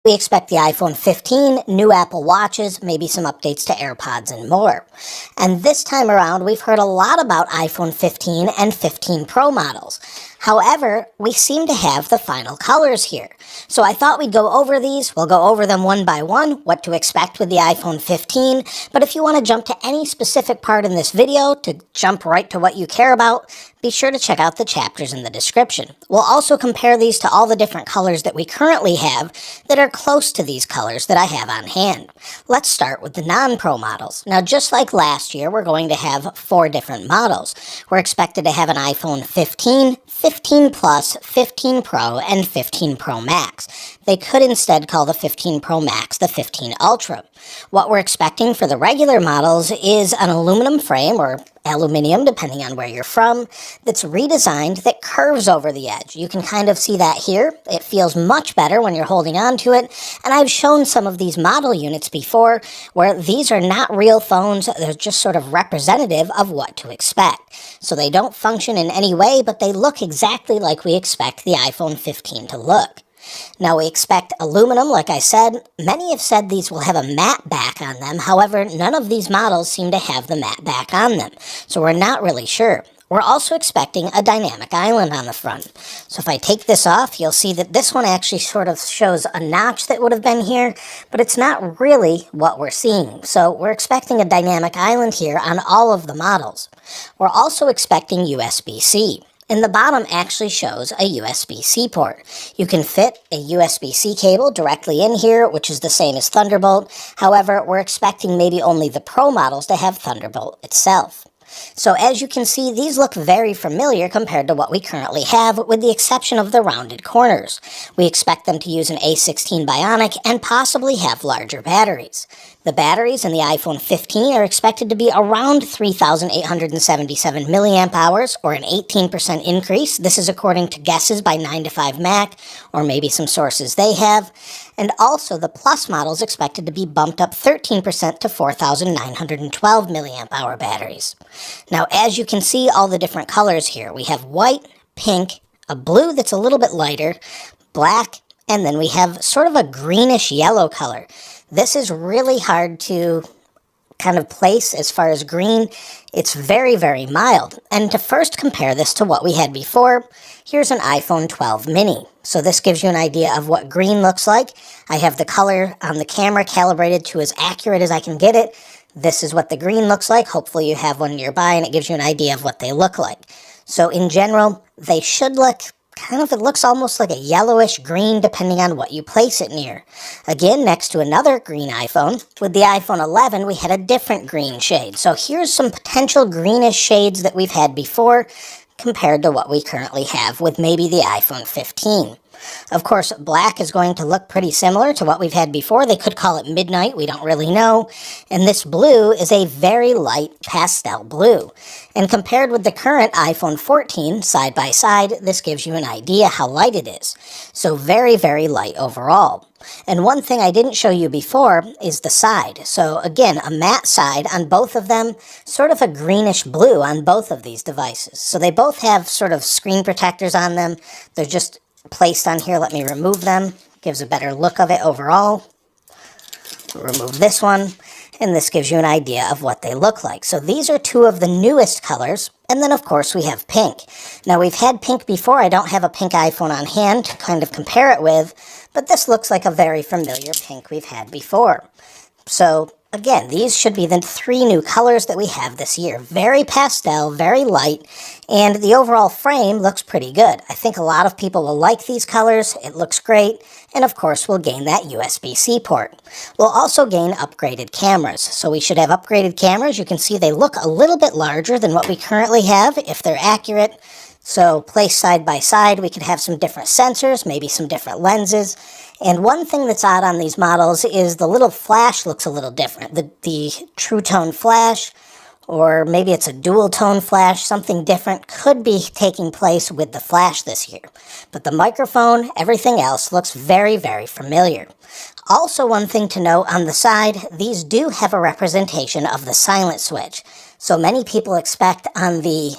We expect the iPhone 15, new Apple Watches, maybe some updates to AirPods and more. And this time around, we've heard a lot about iPhone 15 and 15 Pro models. However, we seem to have the final colors here. So I thought we'd go over these. We'll go over them one by one, what to expect with the iPhone 15. But if you want to jump to any specific part in this video to jump right to what you care about, be sure to check out the chapters in the description. We'll also compare these to all the different colors that we currently have that are close to these colors that I have on hand. Let's start with the non-Pro models. Now, just like last year, we're going to have 4 different models. We're expected to have an iPhone 15, 15 Plus, 15 Pro, and 15 Pro Max. They could instead call the 15 Pro Max the 15 Ultra. What we're expecting for the regular models is an aluminum frame, or aluminium depending on where you're from, that's redesigned that curves over the edge. You can kind of see that here. It feels much better when you're holding on to it, and I've shown some of these model units before where these are not real phones. They're just sort of representative of what to expect. So they don't function in any way, but they look exactly like we expect the iPhone 15 to look. Now, we expect aluminum, like I said. Many have said these will have a matte back on them. However, none of these models seem to have the matte back on them, so we're not really sure. We're also expecting a dynamic island on the front. So if I take this off, you'll see that this one actually sort of shows a notch that would have been here, but it's not really what we're seeing. So we're expecting a dynamic island here on all of the models. We're also expecting USB-C. And the bottom actually shows a USB-C port. You can fit a USB-C cable directly in here, which is the same as Thunderbolt. However, we're expecting maybe only the Pro models to have Thunderbolt itself. So as you can see, these look very familiar compared to what we currently have, with the exception of the rounded corners. We expect them to use an A16 Bionic and possibly have larger batteries. The batteries in the iPhone 15 are expected to be around 3,877 milliamp hours, or an 18% increase. This is according to guesses by 9to5Mac, or maybe some sources they have. And also, the Plus model is expected to be bumped up 13% to 4,912 milliamp hour batteries. Now, as you can see, all the different colors here. We have white, pink, a blue that's a little bit lighter, black, and then we have sort of a greenish yellow color. This is really hard to kind of place as far as green. It's very, very mild. And to first compare this to what we had before, here's an iPhone 12 mini. So this gives you an idea of what green looks like. I have the color on the camera calibrated to as accurate as I can get it. This is what the green looks like. Hopefully you have one nearby and it gives you an idea of what they look like. So in general, they should look it looks almost like a yellowish green depending on what you place it near. Again, next to another green iPhone, with the iPhone 11, we had a different green shade. So here's some potential greenish shades that we've had before compared to what we currently have with maybe the iPhone 15. Of course, black is going to look pretty similar to what we've had before. They could call it midnight, we don't really know. And this blue is a very light pastel blue. And compared with the current iPhone 14, side by side, this gives you an idea how light it is. So very, very light overall. And one thing I didn't show you before is the side. So again, a matte side on both of them, sort of a greenish blue on both of these devices. So they both have sort of screen protectors on them. They're just placed on here. Let me remove them. Gives a better look of it overall. Remove this one, and this gives you an idea of what they look like. So these are 2 of the newest colors, and then of course we have pink. Now we've had pink before. I don't have a pink iPhone on hand to kind of compare it with, but this looks like a very familiar pink we've had before. So again, these should be the 3 new colors that we have this year. Very pastel, very light, and the overall frame looks pretty good. I think a lot of people will like these colors. It looks great, and of course we'll gain that USB-C port. We'll also gain upgraded cameras. So we should have upgraded cameras. You can see they look a little bit larger than what we currently have, if they're accurate. So placed side by side, we could have some different sensors, maybe some different lenses. And one thing that's odd on these models is the little flash looks a little different. The True Tone flash, or maybe it's a dual tone flash, something different could be taking place with the flash this year. But the microphone, everything else looks very, very familiar. Also, one thing to note on the side, these do have a representation of the silent switch. So many people expect on the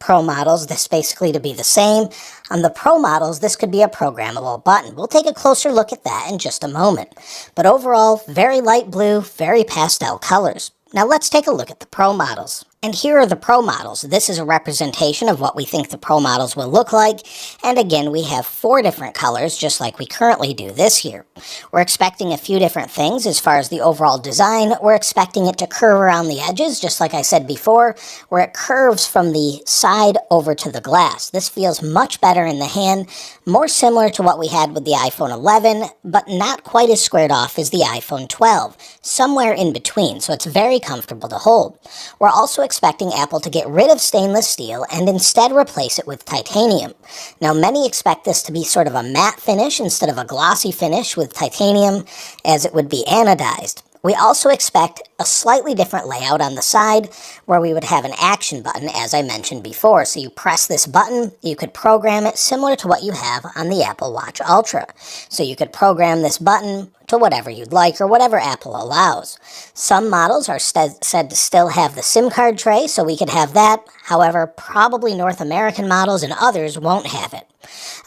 Pro models, this basically to be the same. On the Pro models, this could be a programmable button. We'll take a closer look at that in just a moment. But overall, very light blue, very pastel colors. Now let's take a look at the Pro models. And here are the Pro models. This is a representation of what we think the Pro models will look like. And again, we have 4 different colors, just like we currently do this year. We're expecting a few different things as far as the overall design. We're expecting it to curve around the edges, just like I said before, where it curves from the side over to the glass. This feels much better in the hand, more similar to what we had with the iPhone 11, but not quite as squared off as the iPhone 12, somewhere in between, so it's very comfortable to hold. We're also expecting Apple to get rid of stainless steel and instead replace it with titanium. Now, many expect this to be sort of a matte finish instead of a glossy finish with titanium, as it would be anodized. We also expect a slightly different layout on the side where we would have an action button, as I mentioned before. So you press this button, you could program it similar to what you have on the Apple Watch Ultra. So you could program this button to whatever you'd like or whatever Apple allows. Some models are said to still have the SIM card tray, so we could have that. However, probably North American models and others won't have it.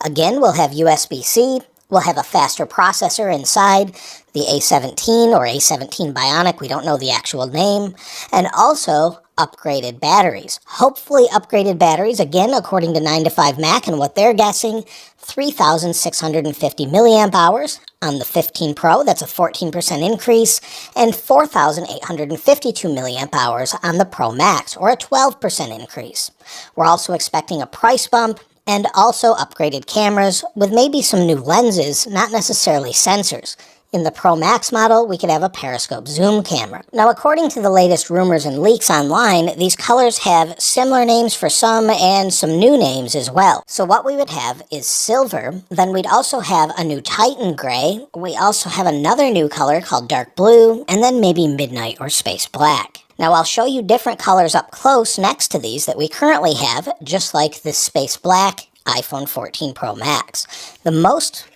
Again, we'll have USB-C. We'll have a faster processor inside, the A17 or A17 Bionic, we don't know the actual name, and also upgraded batteries. Hopefully upgraded batteries, again, according to 9to5Mac and what they're guessing, 3,650 milliamp hours on the 15 Pro, that's a 14% increase, and 4,852 milliamp hours on the Pro Max, or a 12% increase. We're also expecting a price bump, and also upgraded cameras with maybe some new lenses, not necessarily sensors. In the Pro Max model, we could have a periscope zoom camera. Now, according to the latest rumors and leaks online, these colors have similar names for some and some new names as well. So what we would have is silver, then we'd also have a new Titan gray, we also have another new color called dark blue, and then maybe midnight or space black. Now, I'll show you different colors up close next to these that we currently have, just like this space black iPhone 14 Pro Max. The most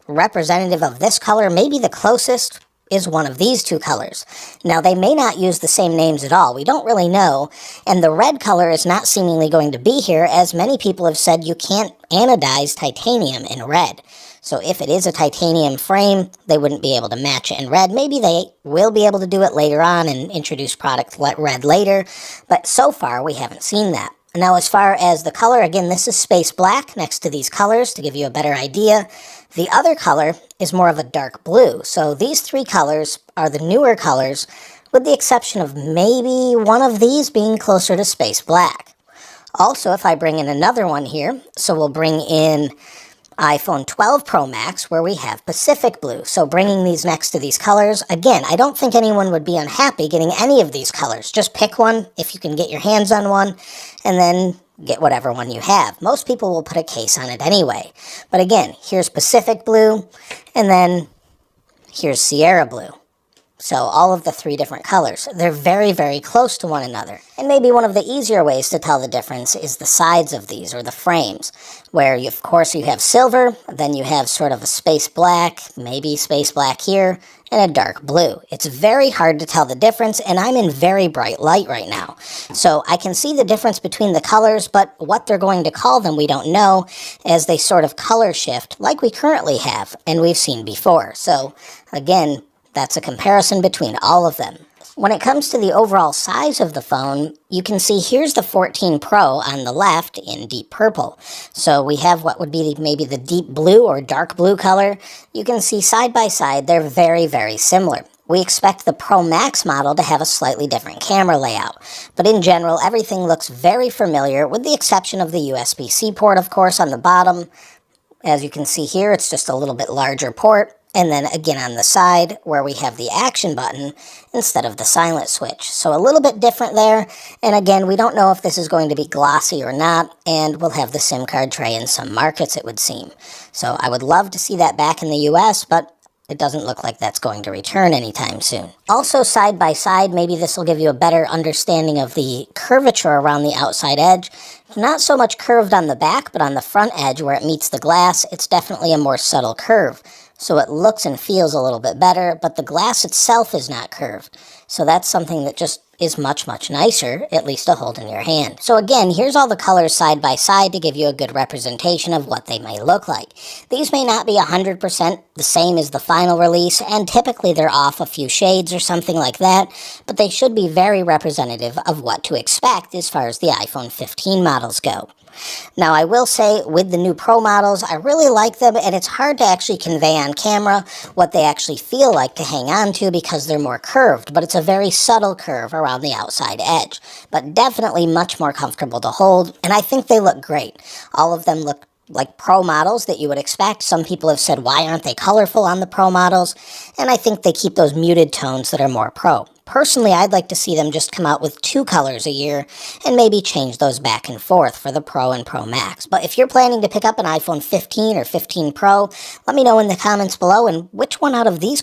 representative of this color, maybe the closest, is one of these 2 colors. Now, they may not use the same names at all. We don't really know. And the red color is not seemingly going to be here, as many people have said you can't anodize titanium in red. So if it is a titanium frame, they wouldn't be able to match it in red. Maybe they will be able to do it later on and introduce product red later, but so far we haven't seen that. Now, as far as the color, again, this is space black next to these colors to give you a better idea. The other color is more of a dark blue. So these 3 colors are the newer colors, with the exception of maybe one of these being closer to space black. Also, if I bring in another one here, so we'll bring in iPhone 12 Pro Max, where we have Pacific Blue. So bringing these next to these colors, again, I don't think anyone would be unhappy getting any of these colors. Just pick one if you can get your hands on one, and then get whatever one you have. Most people will put a case on it anyway. But again, here's Pacific Blue, and then here's Sierra Blue. So all of the 3 different colors. They're very, very close to one another. And maybe one of the easier ways to tell the difference is the sides of these, or the frames, where of course you have silver, then you have sort of a space black, maybe space black here, and a dark blue. It's very hard to tell the difference, and I'm in very bright light right now. So I can see the difference between the colors, but what they're going to call them we don't know, as they sort of color shift like we currently have, and we've seen before. So again, that's a comparison between all of them. When it comes to the overall size of the phone, you can see here's the 14 Pro on the left in deep purple. So we have what would be maybe the deep blue or dark blue color. You can see side by side, they're very, very similar. We expect the Pro Max model to have a slightly different camera layout. But in general, everything looks very familiar, with the exception of the USB-C port, of course, on the bottom. As you can see here, it's just a little bit larger port. And then again on the side where we have the action button instead of the silent switch. So a little bit different there. And again, we don't know if this is going to be glossy or not, and we'll have the SIM card tray in some markets, it would seem. So I would love to see that back in the US, but it doesn't look like that's going to return anytime soon. Also, side by side, maybe this will give you a better understanding of the curvature around the outside edge. Not so much curved on the back, but on the front edge where it meets the glass, it's definitely a more subtle curve. so it looks and feels a little bit better, but the glass itself is not curved. So that's something that just is much, much nicer, at least to hold in your hand. So again, here's all the colors side by side to give you a good representation of what they might look like. These may not be 100% the same as the final release, and typically they're off a few shades or something like that, but they should be very representative of what to expect as far as the iPhone 15 models go. Now, I will say, with the new Pro models, I really like them, and it's hard to actually convey on camera what they actually feel like to hang on to because they're more curved, but it's a very subtle curve around the outside edge, but definitely much more comfortable to hold, and I think they look great. All of them look like Pro models that you would expect. Some people have said, why aren't they colorful on the Pro models? And I think they keep those muted tones that are more Pro. Personally, I'd like to see them just come out with 2 colors a year and maybe change those back and forth for the Pro and Pro Max. But if you're planning to pick up an iPhone 15 or 15 Pro, let me know in the comments below, and which one out of these